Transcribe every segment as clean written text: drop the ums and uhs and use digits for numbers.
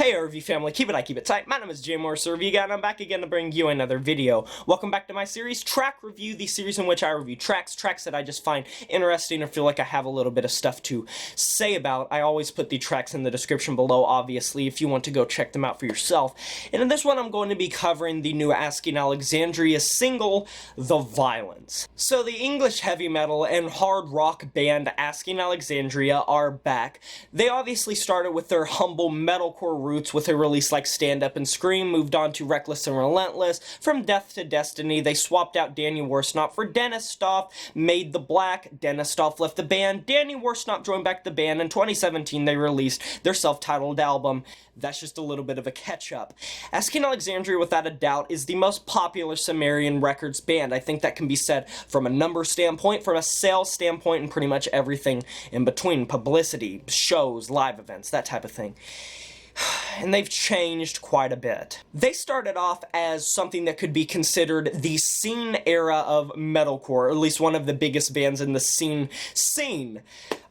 Hey RV family, keep it tight. My name is Jay Morris, Review Guy, and I'm back again to bring you another video. Welcome back to my series, Track Review, the series in which I review tracks that I just find interesting or feel like I have a little bit of stuff to say about. I always put the tracks in the description below, obviously, if you want to go check them out for yourself. And in this one, I'm going to be covering the new Asking Alexandria single, The Violence. So the English heavy metal and hard rock band Asking Alexandria are back. They obviously started with their humble metalcore roots with a release like Stand Up and Scream, moved on to Reckless and Relentless. From Death to Destiny, they swapped out Danny Worsnop for Dennis Stoff, made the Black. Dennis Stoff left the band. Danny Worsnop joined back the band. In 2017, they released their self-titled album. That's just a little bit of a catch-up. Asking Alexandria, without a doubt, is the most popular Sumerian Records band. I think that can be said from a number standpoint, from a sales standpoint, and pretty much everything in between. Publicity, shows, live events, that type of thing. And they've changed quite a bit. They started off as something that could be considered the scene era of metalcore, or at least one of the biggest bands in the scene.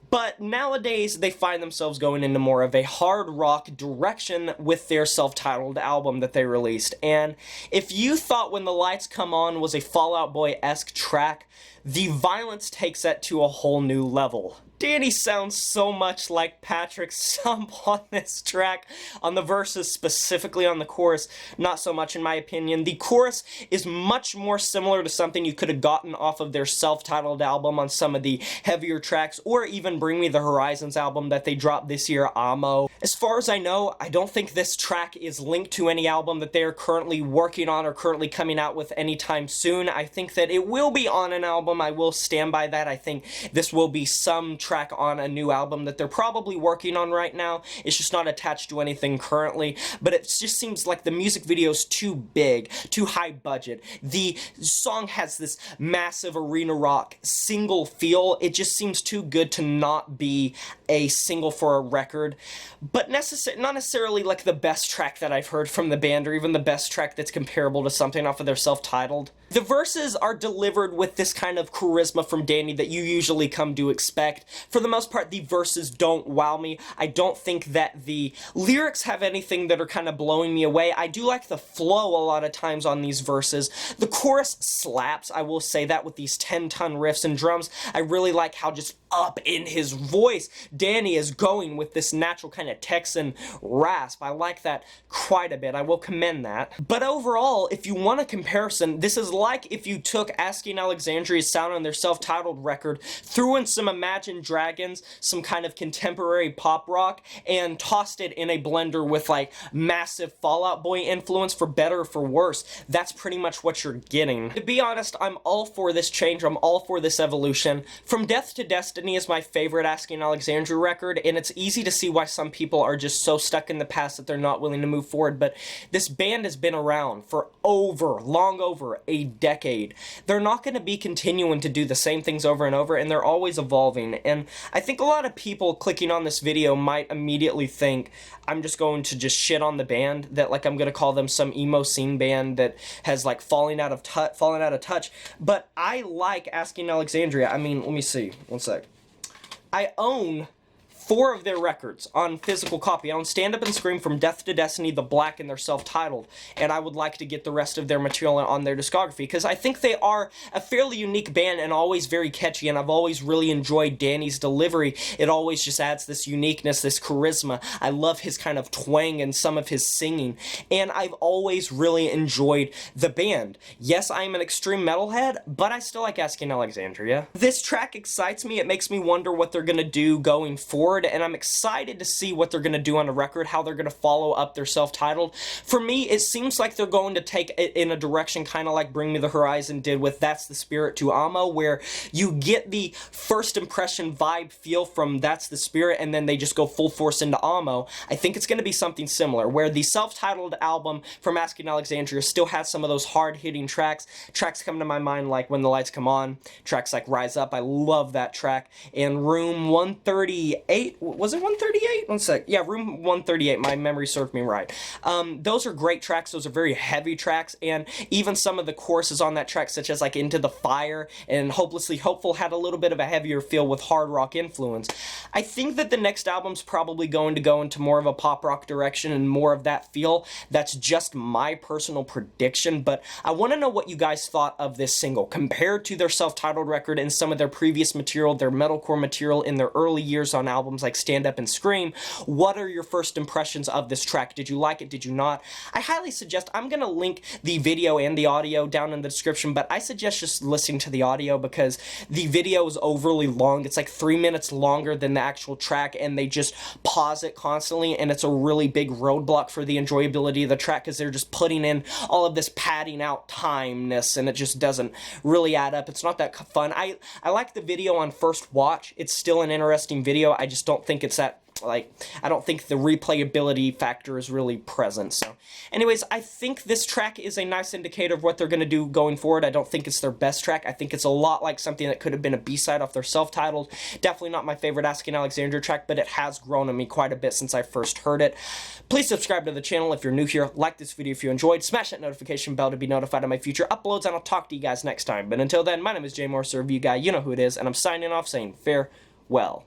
But nowadays, they find themselves going into more of a hard rock direction with their self-titled album that they released. And if you thought When the Lights Come On was a Fall Out Boy-esque track, The Violence takes that to a whole new level. Danny sounds so much like Patrick Stump on this track, on the verses, specifically on the chorus, not so much in my opinion. The chorus is much more similar to something you could have gotten off of their self-titled album on some of the heavier tracks, or even Bring Me the Horizons album that they dropped this year, Amo. As far as I know, I don't think this track is linked to any album that they are currently working on or currently coming out with anytime soon. I think that it will be on an album. I will stand by that. I think this will be some track on a new album that they're probably working on right now. It's just not attached to anything currently, but it just seems like the music video is too big, too high budget. The song has this massive arena rock single feel. It just seems too good to not be a single for a record, but not necessarily like the best track that I've heard from the band, or even the best track that's comparable to something off of their self-titled. The verses are delivered with this kind of charisma from Danny that you usually come to expect. For the most part, the verses don't wow me. I don't think that the lyrics have anything that are kind of blowing me away. I do like the flow a lot of times on these verses. The chorus slaps, I will say that, with these 10-ton riffs and drums. I really like how just up in his voice Danny is going with this natural kind of Texan rasp. I like that quite a bit. I will commend that. But overall, if you want a comparison, this is like if you took Asking Alexandria's sound on their self-titled record, threw in some Imagine Dragons, some kind of contemporary pop rock, and tossed it in a blender with like massive Fall Out Boy influence, for better or for worse. That's pretty much what you're getting. To be honest, I'm all for this change. I'm all for this evolution. From Death to Destiny is my favorite Asking Alexandria record, and it's easy to see why some people are just so stuck in the past that they're not willing to move forward, but this band has been around for long over a decade. They're not going to be continuing to do the same things over and over, and they're always evolving. And I think a lot of people clicking on this video might immediately think I'm just going to just shit on the band, that like I'm going to call them some emo scene band that has like fallen out of touch. But I like Asking Alexandria. I mean, let me see. One sec. I own 4 of their records on physical copy. I own Stand Up and Scream, From Death to Destiny, The Black, and their self-titled. And I would like to get the rest of their material on their discography, because I think they are a fairly unique band and always very catchy, and I've always really enjoyed Danny's delivery. It always just adds this uniqueness, this charisma. I love his kind of twang and some of his singing, and I've always really enjoyed the band. Yes, I am an extreme metalhead, but I still like Asking Alexandria. This track excites me. It makes me wonder what they're gonna do going forward, and I'm excited to see what they're going to do on a record, how they're going to follow up their self-titled. For me, it seems like they're going to take it in a direction kind of like Bring Me the Horizon did with That's the Spirit to Amo, where you get the first impression vibe feel from That's the Spirit, and then they just go full force into Amo. I think it's going to be something similar, where the self-titled album from Asking Alexandria still has some of those hard-hitting tracks. Tracks come to my mind like When the Lights Come On, tracks like Rise Up, I love that track, and Room 138, 138. Was it 138? One sec. Yeah, room 138. My memory served me right. Those are great tracks. Those are very heavy tracks, and even some of the courses on that track, such as like Into the Fire and Hopelessly Hopeful, had a little bit of a heavier feel with hard rock influence. I think that the next album's probably going to go into more of a pop rock direction and more of that feel. That's just my personal prediction, but I want to know what you guys thought of this single compared to their self-titled record and some of their previous material, their metalcore material in their early years on albums like Stand Up and Scream. What are your first impressions of this track? Did you like it? Did you not? I highly suggest, I'm going to link the video and the audio down in the description, but I suggest just listening to the audio because the video is overly long. It's like 3 minutes longer than the actual track, and they just pause it constantly, and it's a really big roadblock for the enjoyability of the track because they're just putting in all of this padding out timeness, and it just doesn't really add up. It's not that fun. I like the video on first watch. It's still an interesting video. I just don't think it's that, like, I don't think the replayability factor is really present. So anyways, I think this track is a nice indicator of what they're going to do going forward. I don't think it's their best track. I think it's a lot like something that could have been a B-side off their self-titled. Definitely not my favorite Asking Alexandria track, but it has grown on me quite a bit since I first heard it. Please subscribe to the channel if you're new here. Like this video if you enjoyed. Smash that notification bell to be notified of my future uploads, and I'll talk to you guys next time. But until then, my name is Jay Morse, Review Guy. You know who it is, and I'm signing off saying farewell.